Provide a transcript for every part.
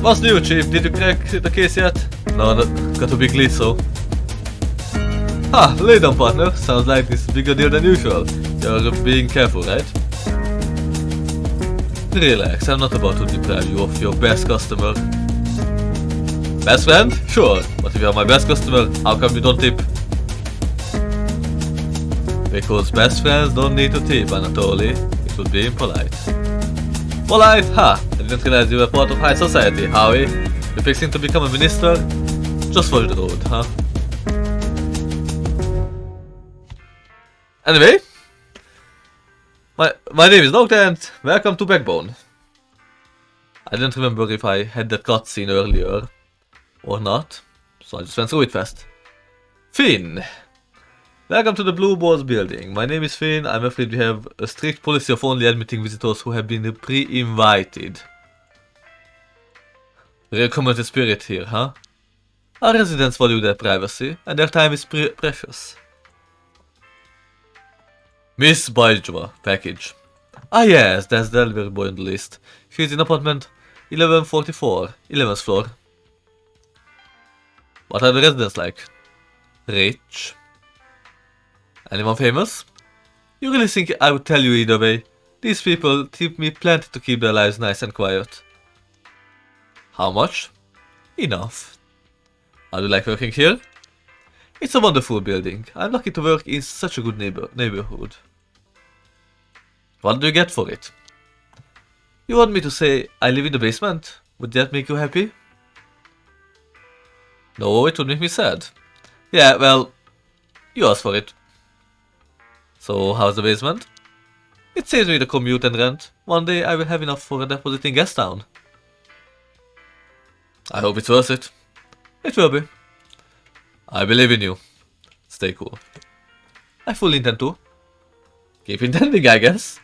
What's new, Chief? Did you crack the case yet? No, got a big lead, so. Ha! Lay down, partner. Sounds like this is a bigger deal than usual. You're being careful, right? Relax, I'm not about to deprive you of your best customer. Best friend? Sure. But if you're my best customer, how come you don't tip? Because best friends don't need to tip, Anatoly. It would be impolite. Polite? Ha! I didn't realize you were part of high society, Howie. You're fixing to become a minister? Just watch the road, huh? Anyway, my name is Noctastrum and welcome to Backbone. I didn't remember if I had that cutscene earlier or not, so I just went through it fast. Finn! Welcome to the Blue Balls building. My name is Finn. I'm afraid we have a strict policy of only admitting visitors who have been pre-invited. Real community spirit here, huh? Our residents value their privacy, and their time is precious. Miss Baijwa, package. Ah yes, that's the delivery boy on the list. She's in apartment 1144, 11th floor. What are the residents like? Rich? Anyone famous? You really think I would tell you either way? These people tip me plenty to keep their lives nice and quiet. How much? Enough. How do you like working here? It's a wonderful building. I'm lucky to work in such a good neighborhood. What do you get for it? You want me to say I live in the basement? Would that make you happy? No, it would make me sad. Yeah, well, you asked for it. So, how's the basement? It saves me the commute and rent. One day I will have enough for a deposit in Gastown. I hope it's worth it. It will be. I believe in you. Stay cool. I fully intend to. Keep intending, I guess.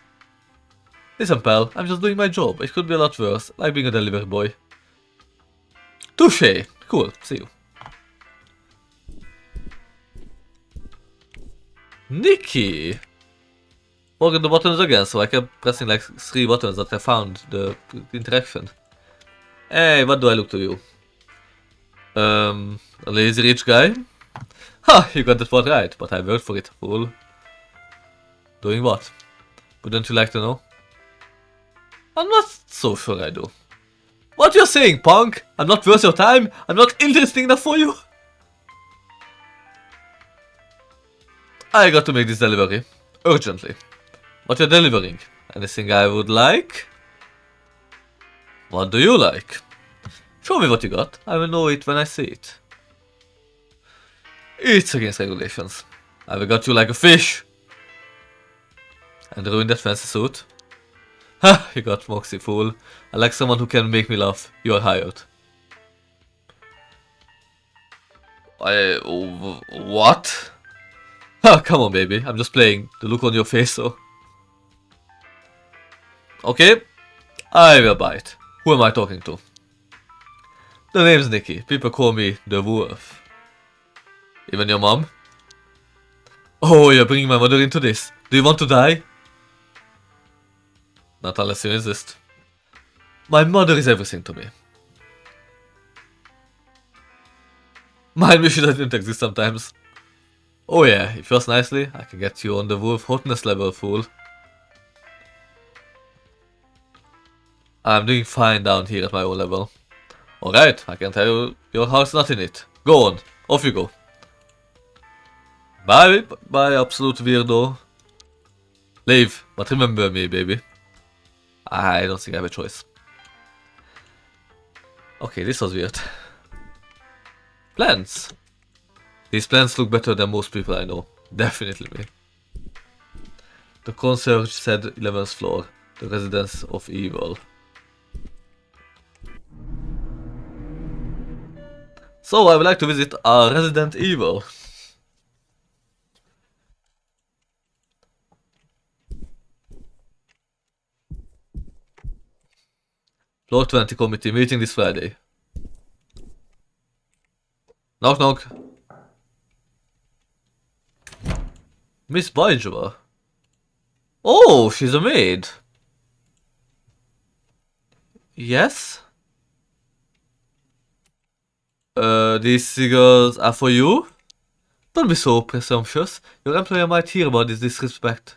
Listen, pal, I'm just doing my job. It could be a lot worse, like being a delivery boy. Touché! Cool, see you. Nikki! Forget the buttons again, so I kept pressing like 3 buttons that I found the interaction. Hey, what do I look to you? A lazy rich guy? Ha! You got that part right, but I worked for it, fool. Doing what? Wouldn't you like to know? I'm not so sure I do. What you're saying, punk? I'm not worth your time? I'm not interesting enough for you? I got to make this delivery. Urgently. What you're delivering? Anything I would like? What do you like? Show me what you got. I will know it when I see it. It's against regulations. I will got you like a fish. And ruin that fancy suit. Ha! You got Moxie, fool. I like someone who can make me laugh. You are hired. What? Ha! Come on, baby. I'm just playing. The look on your face, so. Okay. I will buy it. Who am I talking to? The name's Nikki. People call me the Wolf. Even your mom? Oh, you're bringing my mother into this. Do you want to die? Not unless you insist. My mother is everything to me. Mine wishes I didn't exist sometimes. Oh yeah, if you ask nicely, I can get you on the Wolf hotness level, fool. I'm doing fine down here at my own level. Alright, I can tell you, your house not in it. Go on, off you go. Bye, bye, absolute weirdo. Leave, but remember me, baby. I don't think I have a choice. Okay, this was weird. Plants. These plants look better than most people I know. Definitely me. The concierge said 11th floor. The residence of evil. So I would like to visit our Resident Evil. Floor 20 committee meeting this Friday. Knock knock. Miss Baijwa. Oh, she's a maid. Yes? These cigarettes are for you? Don't be so presumptuous. Your employer might hear about this disrespect.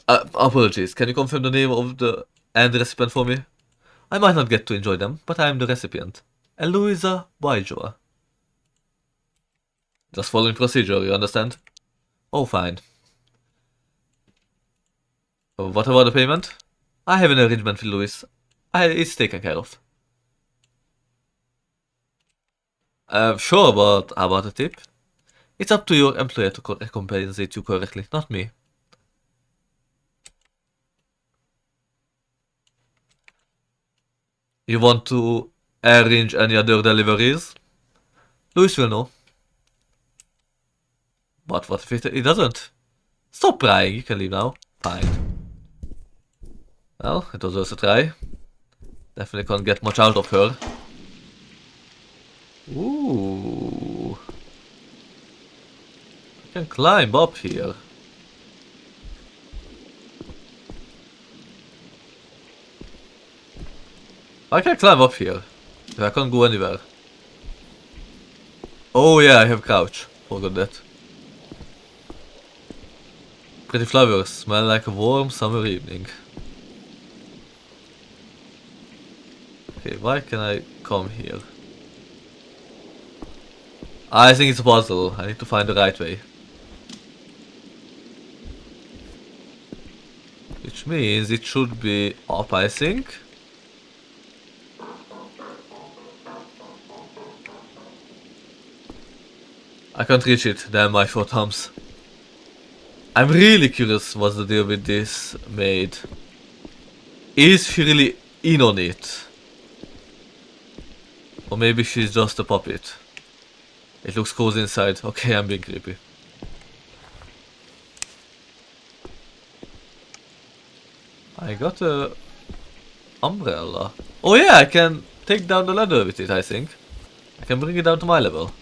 Apologies. Can you confirm the name of the and the recipient for me? I might not get to enjoy them, but I am the recipient. Eloisa Baijoa. Just following procedure, you understand? Oh, fine. What about the payment? I have an arrangement with Louis. It's taken care of. Sure, but how about a tip? It's up to your employer to compensate you correctly, not me. You want to arrange any other deliveries? Louis will know. But what if he doesn't? Stop prying, you can leave now. Fine. Well, it was worth a try. Definitely can't get much out of her. Ooh. I can climb up here. I can climb up here. I can't go anywhere. Oh yeah, I have couch. Forgot that. Pretty flowers smell like a warm summer evening. Okay, why can I come here? I think it's a puzzle. I need to find the right way. Which means it should be up, I think. I can't reach it, damn my short arms. I'm really curious what's the deal with this maid. Is she really in on it? Or maybe she's just a puppet. It looks cozy inside. Okay, I'm being creepy. I got a umbrella. Oh yeah, I can take down the ladder with it, I think. I can bring it down to my level.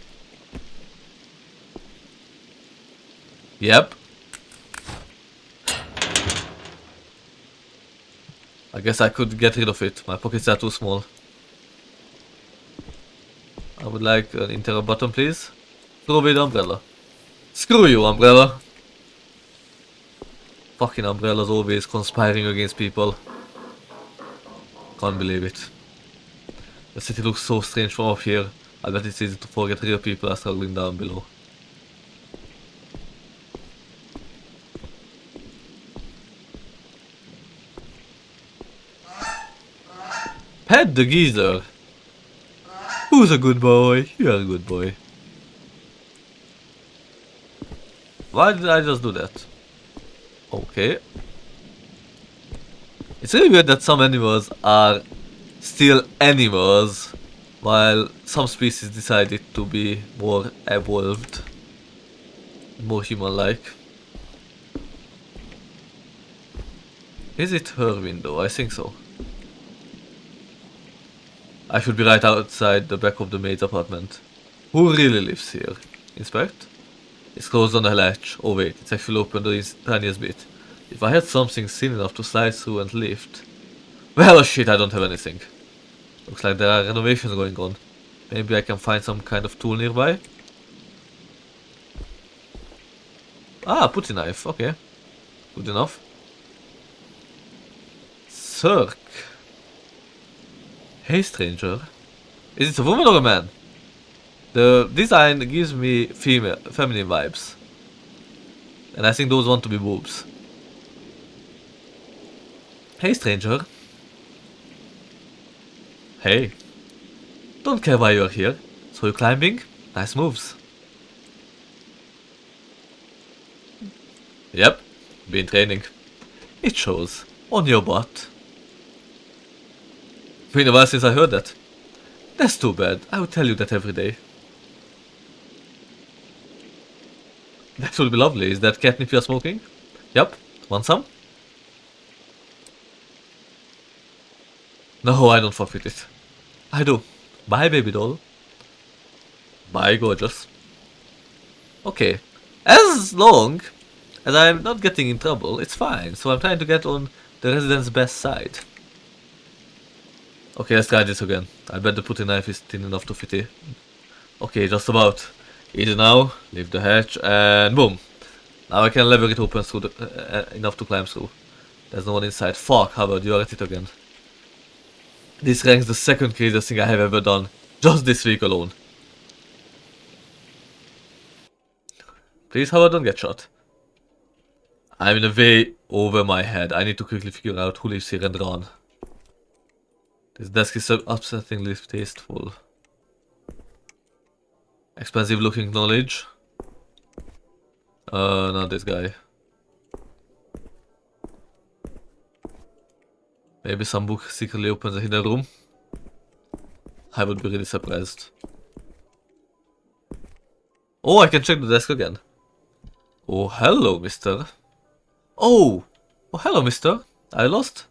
Yep. I guess I could get rid of it. My pockets are too small. I would like an internal button, please. Throw away the umbrella. Screw you, umbrella. Fucking umbrellas always conspiring against people. Can't believe it. The city looks so strange from up here. I bet it's easy to forget real people are struggling down below. Pet the geezer! Who's a good boy? You're a good boy. Why did I just do that? Okay. It's really weird that some animals are still animals, while some species decided to be more evolved, more human-like. Is it her window? I think so. I should be right outside the back of the maid's apartment. Who really lives here? Inspect? It's closed on the latch. Oh wait, it's actually open the tiniest bit. If I had something thin enough to slide through and lift... Well shit, I don't have anything. Looks like there are renovations going on. Maybe I can find some kind of tool nearby? Ah, putty knife, okay. Good enough. Cirque. Hey stranger. Is it a woman or a man? The design gives me feminine vibes. And I think those want to be boobs. Hey stranger. Hey. Don't care why you're here. So you're climbing? Nice moves. Yep. Been training. It shows. On your butt. Been a while since I heard that. That's too bad. I would tell you that every day. That would be lovely. Is that catnip you're smoking? Yep. Want some? No, I don't fuck with it. I do. Bye, baby doll. Bye, gorgeous. Okay. As long as I'm not getting in trouble, it's fine. So I'm trying to get on the resident's best side. Okay, let's try this again. I bet the putty knife is thin enough to fit it. Okay, just about. Easy now. Leave the hatch and boom. Now I can lever it open through enough to climb through. There's no one inside. Fuck, Howard, you are at it again. This ranks the second craziest thing I have ever done. Just this week alone. Please, Howard, don't get shot. I'm in a way over my head. I need to quickly figure out who lives here and run. This desk is so upsettingly tasteful. Expensive looking knowledge. Not this guy. Maybe some book secretly opens a hidden room. I would be really surprised. Oh, I can check the desk again. Oh, hello, mister. Oh! Oh, hello, mister. Are you lost?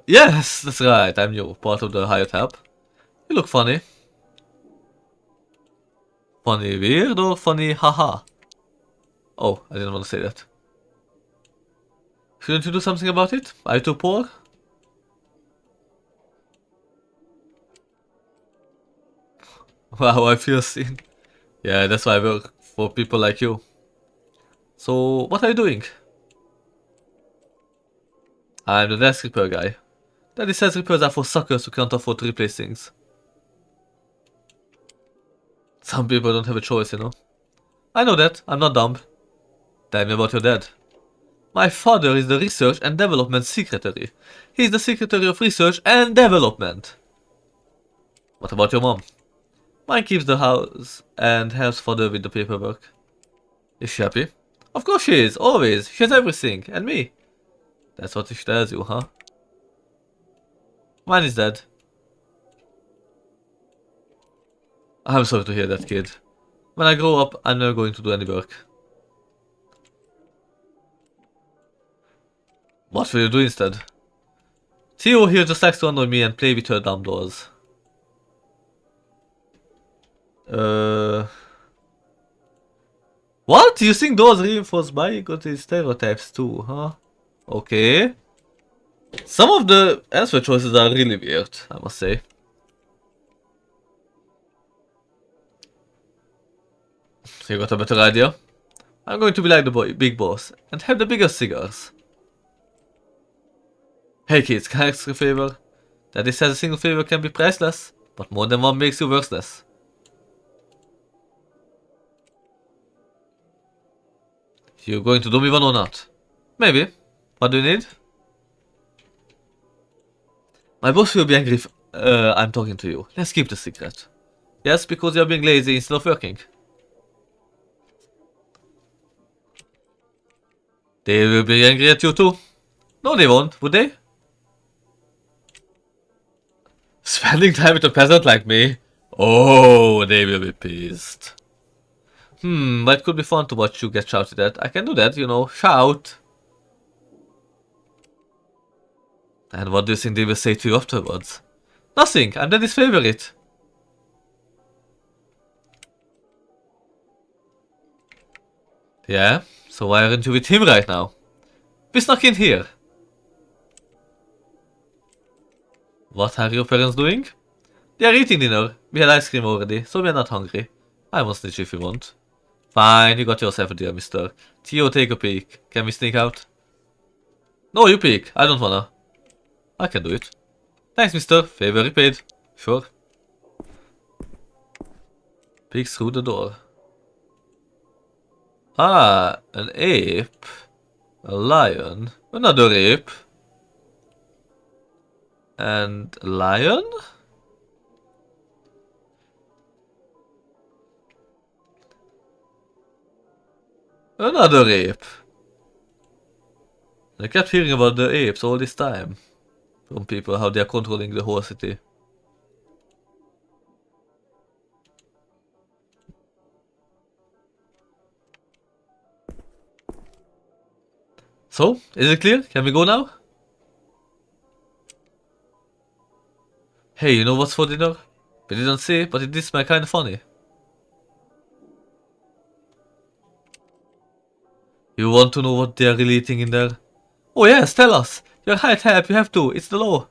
Yes, that's right. I'm new, part of the hired help. You look funny. Funny weird or funny haha? Oh, I didn't want to say that. Shouldn't you do something about it? Are you too poor? Wow, I feel seen. Yeah, that's why I work for people like you. So, what are you doing? I'm the desk repair guy. Daddy says repairs are for suckers who can't afford to replace things. Some people don't have a choice, you know. I know that, I'm not dumb. Tell me about your dad. My father is the Research and Development Secretary. He's the Secretary of Research and Development. What about your mom? Mine keeps the house and helps father with the paperwork. Is she happy? Of course she is, always. She has everything, and me. That's what she tells you, huh? Mine is dead. I'm sorry to hear that, kid. When I grow up, I'm never going to do any work. What will you do instead? Theo here just likes to annoy me and play with her dumb dolls. What? You think those reinforce my got these stereotypes too, huh? Okay. Some of the answer choices are really weird, I must say. You got a better idea? I'm going to be like the big boss and have the biggest cigars. Hey kids, can I ask a favor? Daddy says a single favor can be priceless, but more than one makes you worthless. You going to do me one or not? Maybe. What do you need? My boss will be angry if I'm talking to you. Let's keep the secret. Yes, because you're being lazy instead of working. They will be angry at you too. No, they won't, would they? Spending time with a peasant like me? Oh, they will be pissed. But it could be fun to watch you get shouted at. I can do that, you know, shout. And what do you think they will say to you afterwards? Nothing, I'm Daddy's favorite. Yeah, so why aren't you with him right now? We snuck in here. What are your parents doing? They are eating dinner. We had ice cream already, so we are not hungry. I will snitch if you want. Fine, you got yourself a deal, mister. Theo, take a peek. Can we sneak out? No, you peek. I don't wanna. I can do it. Thanks, mister. Favor repaid. Sure. Peek through the door. Ah, an ape. A lion. Another ape. And a lion? Another ape. I kept hearing about the apes all this time. From people, how they are controlling the whole city. So, is it clear? Can we go now? Hey, you know what's for dinner? We didn't say, but it did smell kinda funny. You want to know what they are really eating in there? Oh yes, tell us. You're hired help, you have to. It's the law.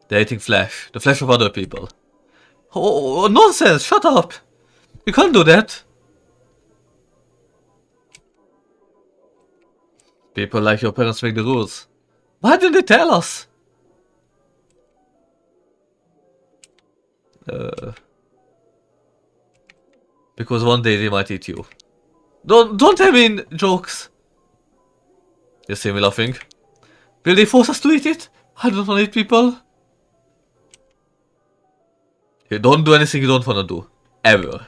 They're eating flesh. The flesh of other people. Oh, nonsense! Shut up! You can't do that! People like your parents make the rules. Why didn't they tell us? Because one day they might eat you. Don't have me in jokes! You see me laughing? Will they force us to eat it? I don't want to eat people. You don't do anything you don't want to do. Ever.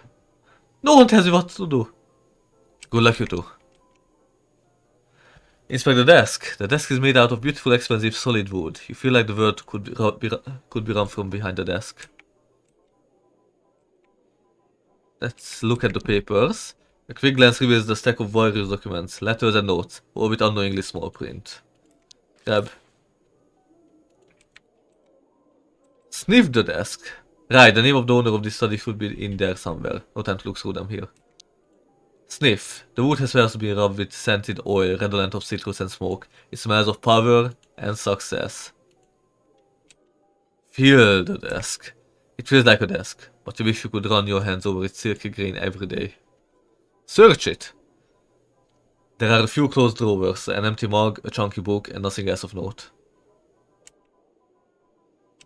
No one tells you what to do. Good luck, you two. Inspect the desk. The desk is made out of beautiful, expensive, solid wood. You feel like the world could be run from behind the desk. Let's look at the papers. A quick glance reveals the stack of various documents, letters and notes, all with unknowingly small print. Grab. Sniff the desk. Right, the name of the owner of this study should be in there somewhere. No time to look through them here. Sniff. The wood has first been rubbed with scented oil, redolent of citrus and smoke. It smells of power and success. Feel the desk. It feels like a desk, but you wish you could run your hands over its silky grain every day. Search it! There are a few closed drawers, an empty mug, a chunky book, and nothing else of note.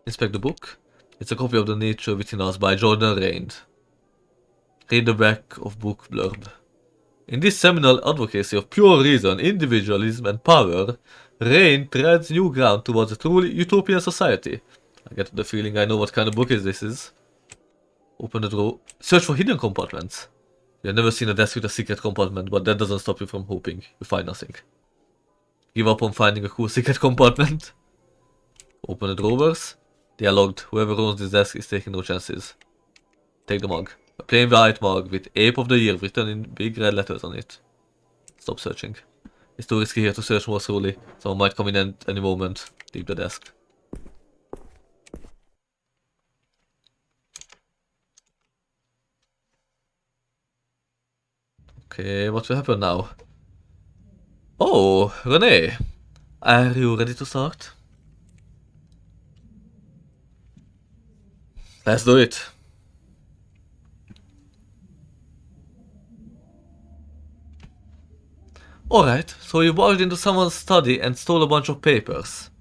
Inspect the book. It's a copy of The Nature Within Us by Jordan Rain. Read the back of book blurb. In this seminal advocacy of pure reason, individualism, and power, Rain treads new ground towards a truly utopian society. I get the feeling I know what kind of book this is. Open the drawer. Search for hidden compartments. You've never seen a desk with a secret compartment, but that doesn't stop you from hoping you find nothing. Give up on finding a cool secret compartment. Open the drawers. They are locked. Whoever owns this desk is taking no chances. Take the mug. A plain white mug with Ape of the Year written in big red letters on it. Stop searching. It's too risky here to search more slowly. Someone might come in at any moment. Leave the desk. Okay, what will happen now? Oh, Renee. Are you ready to start? Let's do it. Alright, so you barged into someone's study and stole a bunch of papers.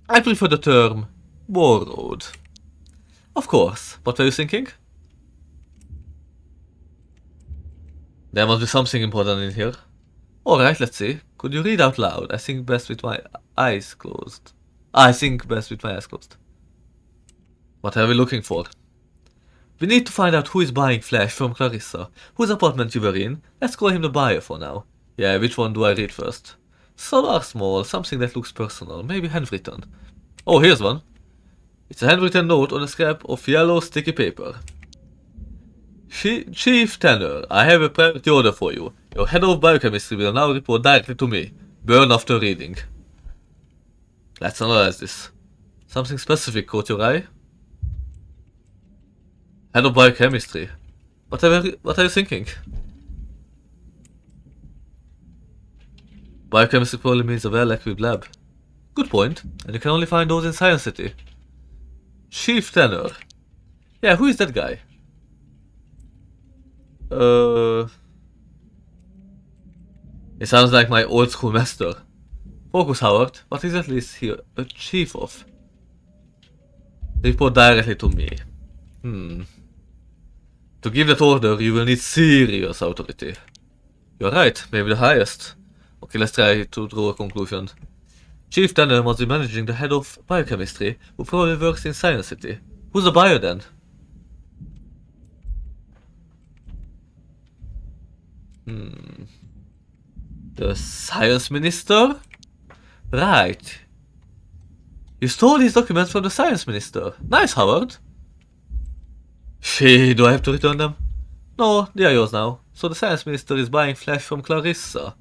I prefer the term borrowed. Of course, what were you thinking? There must be something important in here. Alright, let's see. Could you read out loud? I think best with my eyes closed. What are we looking for? We need to find out who is buying flesh from Clarissa. Whose apartment you were in. Let's call him the buyer for now. Yeah, which one do I read first? Solar small, something that looks personal, maybe handwritten. Oh, here's one. It's a handwritten note on a scrap of yellow sticky paper. Chief Tanner, I have a priority order for you. Your head of biochemistry will now report directly to me. Burn after reading. Let's analyze this. Something specific caught your eye? Head of biochemistry. What are you thinking? Biochemistry probably means a well-equipped lab. Good point, and you can only find those in Science City. Chief Tanner. Yeah, who is that guy? It sounds like my old school master. Focus, Howard. What exactly is he a chief of? Report directly to me. To give that order, you will need serious authority. You're right, maybe the highest. Okay, let's try to draw a conclusion. Chief Tanner must be managing the head of biochemistry, who probably works in Science City. Who's the buyer then? The science minister? Right. You stole these documents from the science minister. Nice, Howard. Shit, do I have to return them? No, they are yours now. So the science minister is buying flesh from Clarissa.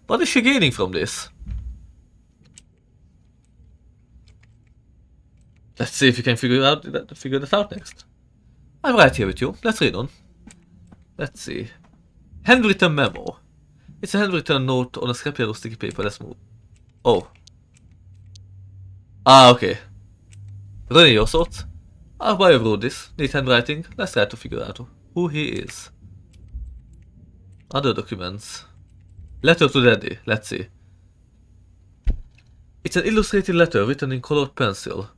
What is she gaining from this? Let's see if you can figure that out next. I'm right here with you. Let's read on. Let's see. Handwritten memo. It's a handwritten note on a scrap yellow sticky paper. Let's move. Oh. Ah, okay. René, your thoughts? Our bio wrote this. Neat handwriting. Let's try to figure out who he is. Other documents. Letter to Daddy. Let's see. It's an illustrated letter written in colored pencil.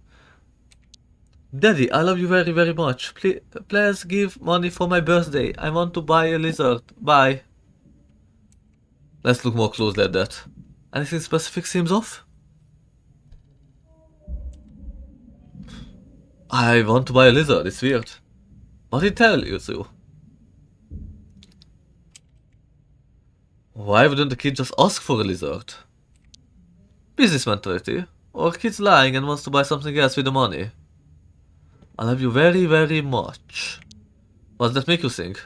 Daddy, I love you very, very much. Please give money for my birthday. I want to buy a lizard. Bye. Let's look more closely at that. Anything specific seems off? I want to buy a lizard. It's weird. What did he tell you to? Why wouldn't the kid just ask for a lizard? Business mentality. Or kid's lying and wants to buy something else with the money. I love you very, very much. What does that make you think?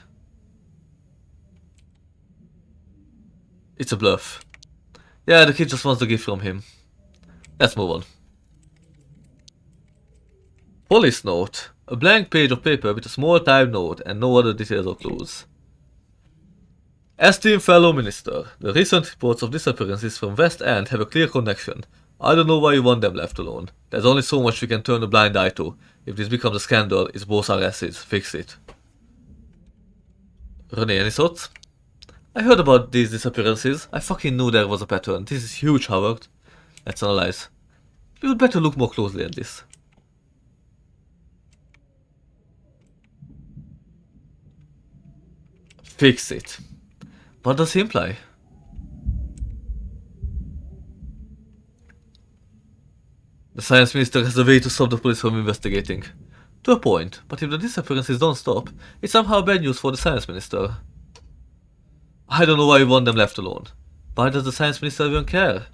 It's a bluff. Yeah, the kid just wants the gift from him. Let's move on. Police note. A blank page of paper with a small typed note and no other details or clues. Esteemed fellow minister, the recent reports of disappearances from West End have a clear connection. I don't know why you want them left alone. There's only so much we can turn a blind eye to. If this becomes a scandal, it's both our assets. Fix it. René, any thoughts? I heard about these disappearances. I fucking knew there was a pattern. This is huge, Howard. Let's analyze. We would better look more closely at this. Fix it. What does he imply? The science minister has a way to stop the police from investigating. To a point, but if the disappearances don't stop, it's somehow bad news for the science minister. I don't know why you want them left alone. Why does the science minister even care?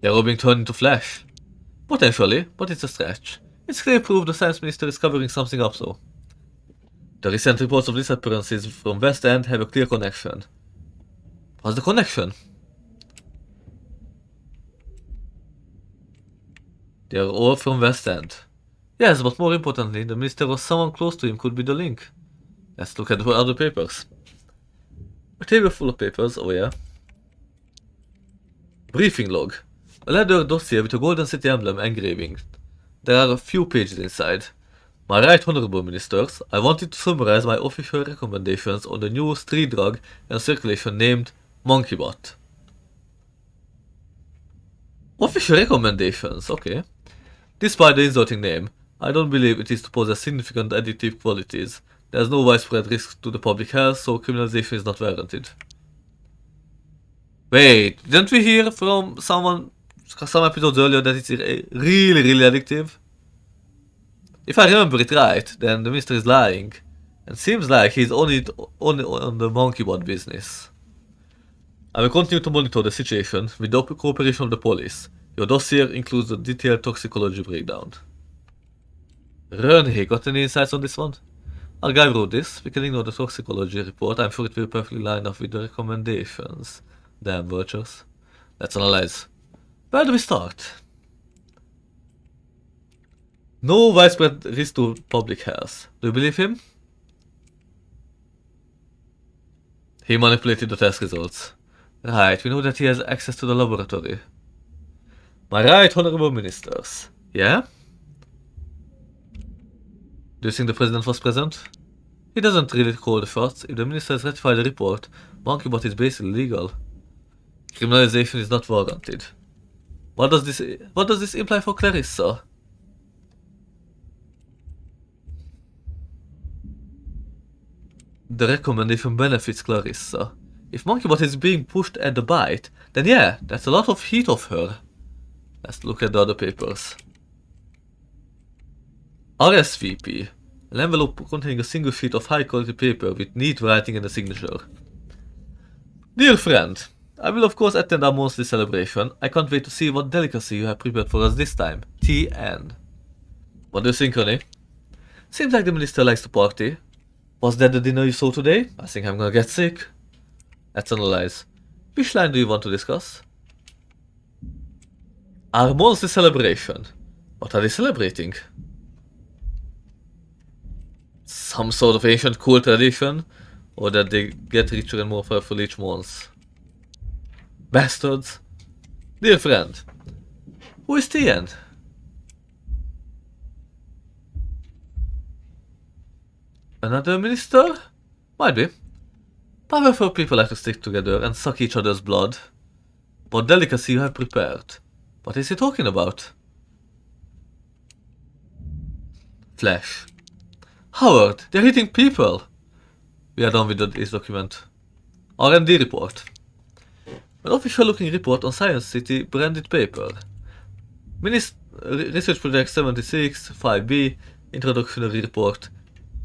They're all being turned into flesh. Potentially, but it's a stretch. It's clear proof the science minister is covering something up though. The recent reports of disappearances from West End have a clear connection. What's the connection? They are all from West End. Yes, but more importantly, the minister or someone close to him could be the link. Let's look at the other papers. A table full of papers, oh yeah. Briefing log. A leather dossier with a Golden City emblem engraving. There are a few pages inside. My right honorable ministers, I wanted to summarize my official recommendations on the new street drug and circulation named MonkeyBot. Official recommendations, okay. Despite the insulting name, I don't believe it is to possess significant addictive qualities. There is no widespread risk to the public health, so criminalization is not warranted. Wait, didn't we hear from some episodes earlier that it's really, really addictive? If I remember it right, then the minister is lying. And seems like he's only on the MonkeyBot business. I will continue to monitor the situation with the cooperation of the police. Your dossier includes a detailed toxicology breakdown. René, got any insights on this one? Our guy wrote this. We can ignore the toxicology report. I'm sure it will perfectly line up with the recommendations. Damn vultures. Let's analyze. Where do we start? No widespread risk to public health. Do you believe him? He manipulated the test results. Right, we know that he has access to the laboratory. My right honorable ministers. Yeah? Do you think the president was present? He doesn't really call the shots. If the minister has ratified the report, MonkeyBot is basically legal. Criminalization is not warranted. What does this imply for Clarissa? The recommendation benefits Clarissa. If MonkeyBot is being pushed at the bite, then yeah, that's a lot of heat off her. Let's look at the other papers. RSVP. An envelope containing a single sheet of high quality paper with neat writing and a signature. Dear friend, I will of course attend our monthly celebration. I can't wait to see what delicacy you have prepared for us this time. TN. What do you think, René? Seems like the minister likes to party. Was that the dinner you saw today? I think I'm gonna get sick. Let's analyze. Which line do you want to discuss? Our monthly celebration. What are they celebrating? Some sort of ancient cool tradition? Or that they get richer and more powerful each month? Bastards. Dear friend, who is Tien? Another minister? Might be. Powerful people like to stick together and suck each other's blood. What delicacy you have prepared? What is he talking about? Flash. Howard, they're hitting people! We are done with this document. R&D report. An official looking report on Science City branded paper. Research Project 76, 5B, Introductory Report.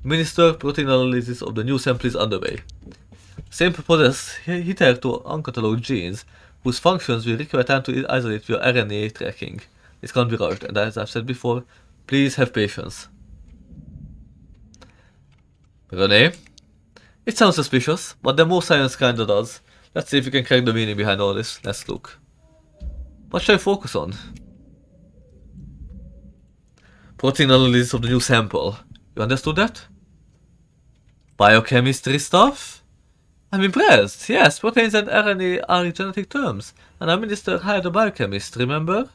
Minister, protein analysis of the new sample is underway. Sample possesses hitherto uncatalogued genes whose functions will require time to isolate via RNA tracking. This can't be rushed, and as I've said before, please have patience. Renee? It sounds suspicious, but the more science kinda does. Let's see if we can crack the meaning behind all this. Let's look. What shall I focus on? Protein analysis of the new sample. You understood that? Biochemistry stuff? I'm impressed. Yes, proteins and RNA are genetic terms, and our minister hired a biochemist, remember?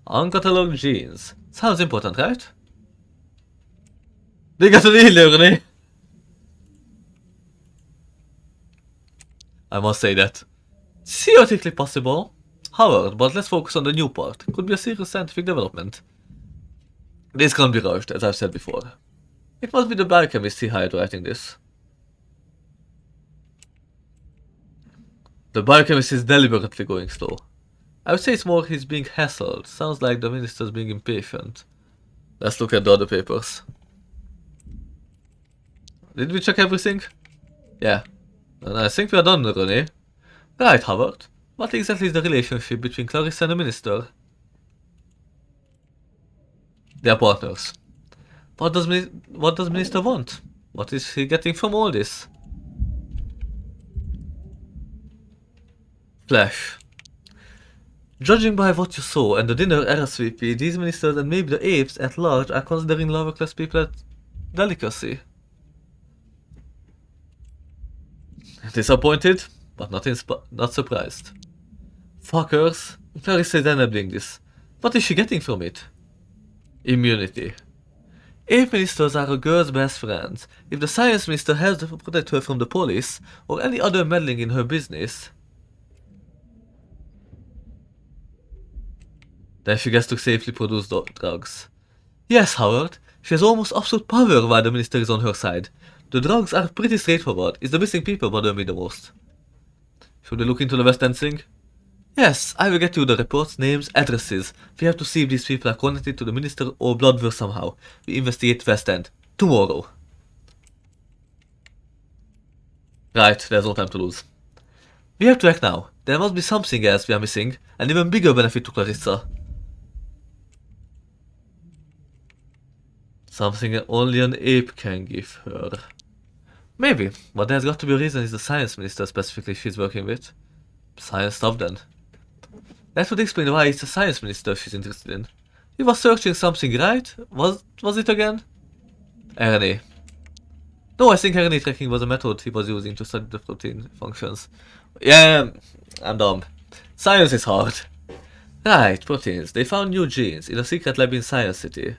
Uncatalogued genes. Sounds important, right? They got an email, Renee. I must say that. Theoretically possible. Howard, but let's focus on the new part. Could be a serious scientific development. This can't be rushed, as I've said before. It must be the biochemist he hired writing this. The biochemist is deliberately going slow. I would say it's more he's being hassled. Sounds like the minister's being impatient. Let's look at the other papers. Did we check everything? Yeah. And I think we are done, Renee. Right, Howard. What exactly is the relationship between Clarissa and the minister? They are partners. What does minister want? What is he getting from all this? Flash. Judging by what you saw and the dinner RSVP, these ministers and maybe the apes at large are considering lower class people a delicacy. Disappointed, but not surprised. Fuckers. Clarissa is enabling this. What is she getting from it? Immunity. Ape ministers are a girl's best friends. If the science minister has to protect her from the police or any other meddling in her business, then she gets to safely produce drugs. Yes, Howard, she has almost absolute power while the minister is on her side. The drugs are pretty straightforward. It's the missing people bother me the most. Should we look into the West End thing? Yes, I will get you the reports, names, addresses. We have to see if these people are connected to the minister or bloodworth somehow. We investigate West End. Tomorrow. Right, there's no time to lose. We have to act now. There must be something else we are missing, an even bigger benefit to Clarissa. Something only an ape can give her. Maybe, but there's got to be a reason it's the science minister specifically she's working with. Science stuff then. That would explain why it's the science minister she's interested in. He was searching something, right? Was it again? RNA. No, I think RNA tracking was a method he was using to study the protein functions. Yeah, I'm dumb. Science is hard. Right, proteins. They found new genes in a secret lab in Science City.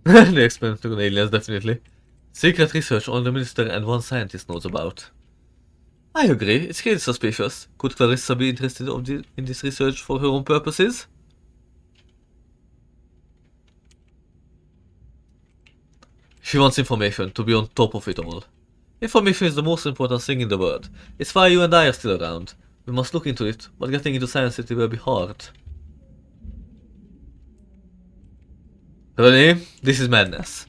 The experimental on aliens, definitely. Secret research only the minister and one scientist knows about. I agree, it's really suspicious. Could Clarissa be interested in this research for her own purposes? She wants information, to be on top of it all. Information is the most important thing in the world. It's why you and I are still around. We must look into it, but getting into Science City will be hard. Renee, this is madness.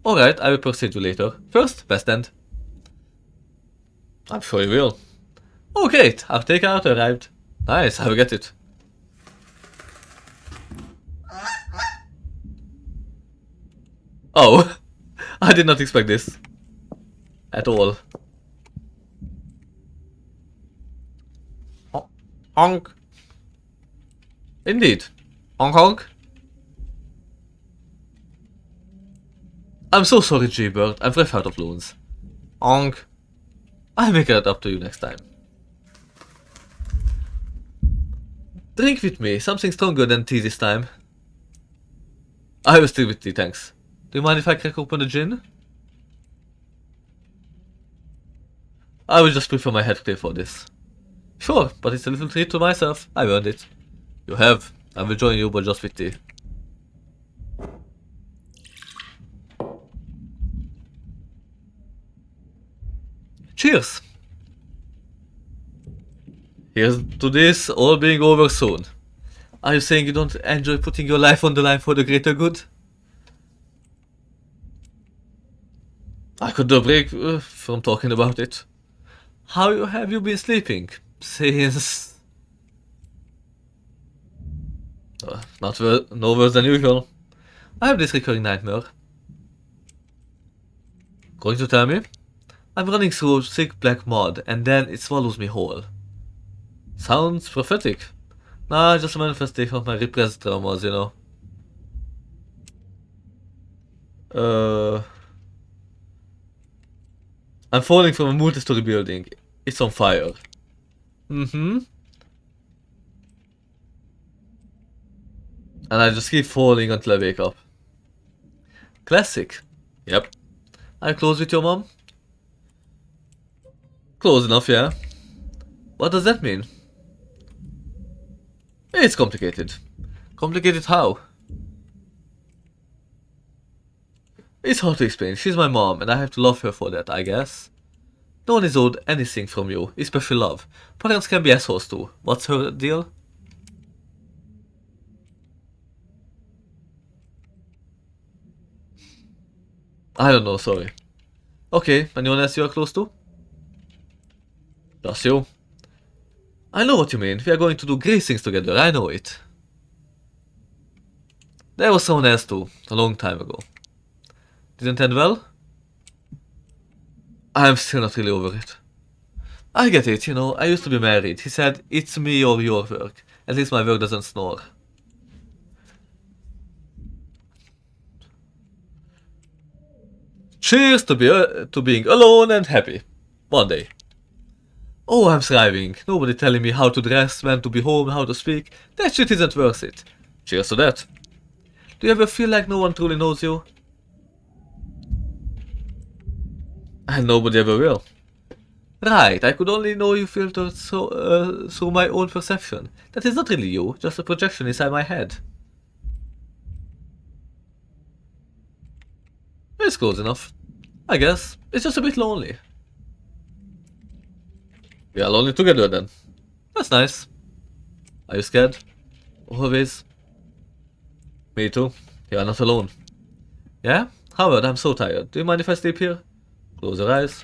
Alright, I will persuade you later. First, West End. I'm sure you will. Oh great, our takeout arrived. Nice, I will get it. Oh, I did not expect this. At all. Honk. Indeed. Honk honk. I'm so sorry, G-Bird. I'm fresh out of loans. Onk. I'll make it up to you next time. Drink with me. Something stronger than tea this time. I will stick with tea, thanks. Do you mind if I crack open the gin? I will just prefer my head clear for this. Sure, but it's a little treat to myself. I earned it. You have. I will join you, but just with tea. Cheers! Here's to this all being over soon. Are you saying you don't enjoy putting your life on the line for the greater good? I could do a break from talking about it. How have you been sleeping? Since... no worse than usual. I have this recurring nightmare. Going to tell me? I'm running through thick black mud and then it swallows me whole. Sounds prophetic. Nah, just a manifestation of my repressed traumas, you know. I'm falling from a multi-story building. It's on fire. And I just keep falling until I wake up. Classic. Yep. Are you close with your mom? Close enough, yeah. What does that mean? It's complicated. Complicated how? It's hard to explain. She's my mom and I have to love her for that, I guess. No one is owed anything from you, especially love. Parents can be assholes too. What's her deal? I don't know, sorry. Okay, anyone else you are close to? Just you. I know what you mean. We are going to do great things together, I know it. There was someone else too, a long time ago. Didn't end well? I'm still not really over it. I get it, you know, I used to be married. He said, it's me or your work. At least my work doesn't snore. Cheers to being alone and happy. One day. Oh, I'm thriving. Nobody telling me how to dress, when to be home, how to speak. That shit isn't worth it. Cheers to that. Do you ever feel like no one truly knows you? And nobody ever will. Right, I could only know you filtered through my own perception. That is not really you, just a projection inside my head. It's close enough. I guess. It's just a bit lonely. We are lonely together then. That's nice. Are you scared? Always. Me too. You are not alone. Yeah? Howard, I'm so tired. Do you mind if I sleep here? Close your eyes.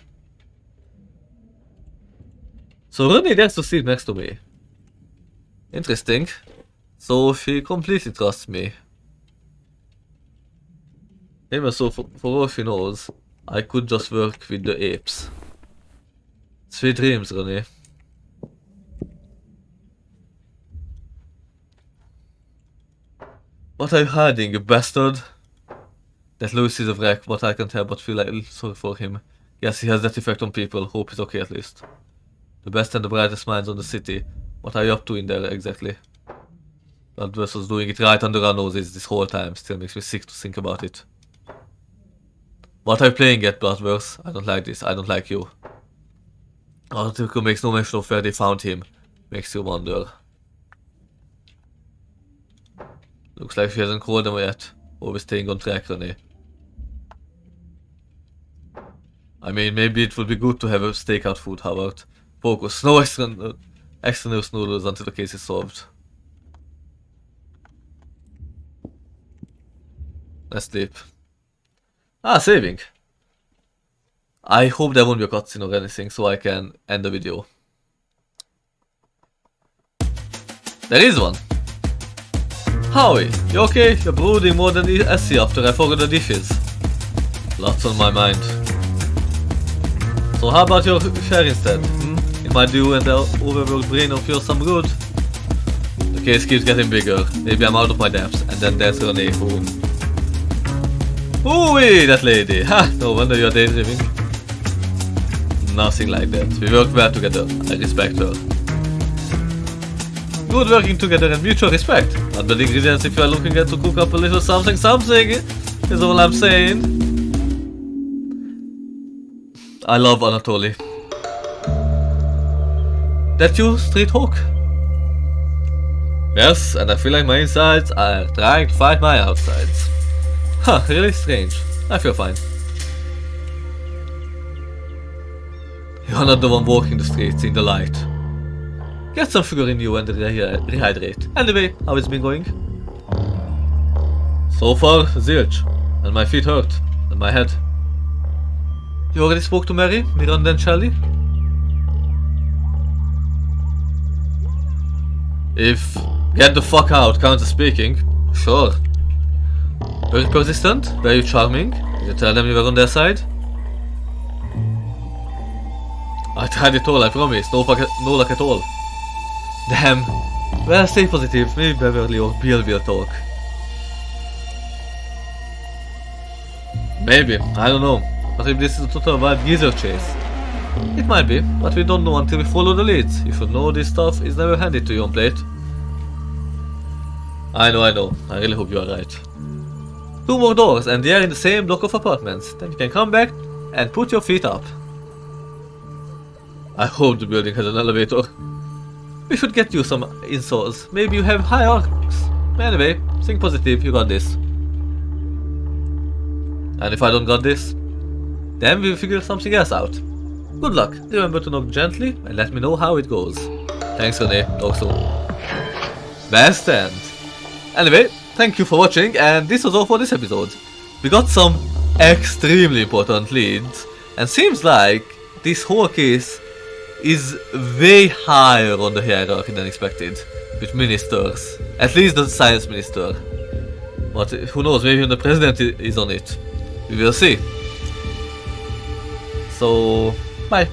So Renee dares to sleep next to me. Interesting. So she completely trusts me. Even so, for all she knows, I could just work with the apes. Sweet dreams, Renee. What are you hiding, you bastard? That Louis is a wreck, but I can't help but feel like sorry for him. Yes, he has that effect on people. Hope he's okay at least. The best and the brightest minds on the city. What are you up to in there exactly? That was doing it right under our noses this whole time. Still makes me sick to think about it. What are you playing at, Bloodworth? I don't like this. I don't like you. Article makes no mention of where they found him. Makes you wonder. Looks like she hasn't called them yet. Always staying on track, Renee. I mean, maybe it would be good to have a stakeout food, Howard. Focus. No extra news noodles until the case is solved. Let's sleep. Ah, saving. I hope there won't be a cutscene or anything so I can end the video. There is one! Howie, you okay? You're brooding more than I see after I forgot the dishes. Lots on my mind. So how about your share instead? It might do and the overworked brain of yours some good. The case keeps getting bigger. Maybe I'm out of my depths and then there's Renee who... Ooh, that lady. Ha! No wonder you're daydreaming. Nothing like that. We work well together. I respect her. Good working together and mutual respect. Not bad ingredients if you are looking at to cook up a little something something. Is all I'm saying. I love Anatoly. That you, Street Hawk? Yes, and I feel like my insides are trying to fight my outsides. Huh, really strange. I feel fine. You're not the one walking the streets in the light. Get some sugar in you and rehydrate. Anyway, how it's been going? So far, zilch. And my feet hurt. And my head. You already spoke to Mary, Miranda and Shelly? If get the fuck out counts as speaking, sure. Very persistent, very charming. Did you tell them you were on their side? I tried it all, I promise. No luck at all. Damn. Well, stay positive. Maybe Beverly or Bill will talk. Maybe. I don't know. What if this is a total wild geezer chase? It might be, but we don't know until we follow the leads. You should know this stuff is never handed to you on plate. I know. I really hope you are right. 2 more doors and they are in the same block of apartments. Then you can come back and put your feet up. I hope the building has an elevator. We should get you some insoles. Maybe you have high arcs. Anyway, think positive, you got this. And if I don't got this, then we'll figure something else out. Good luck. Remember to knock gently and let me know how it goes. Thanks Renee, talk soon. Best end. Anyway, thank you for watching and this was all for this episode. We got some extremely important leads and seems like this whole case is way higher on the hierarchy than expected with ministers. At least the science minister. But who knows, maybe even the president is on it. We will see. So, bye.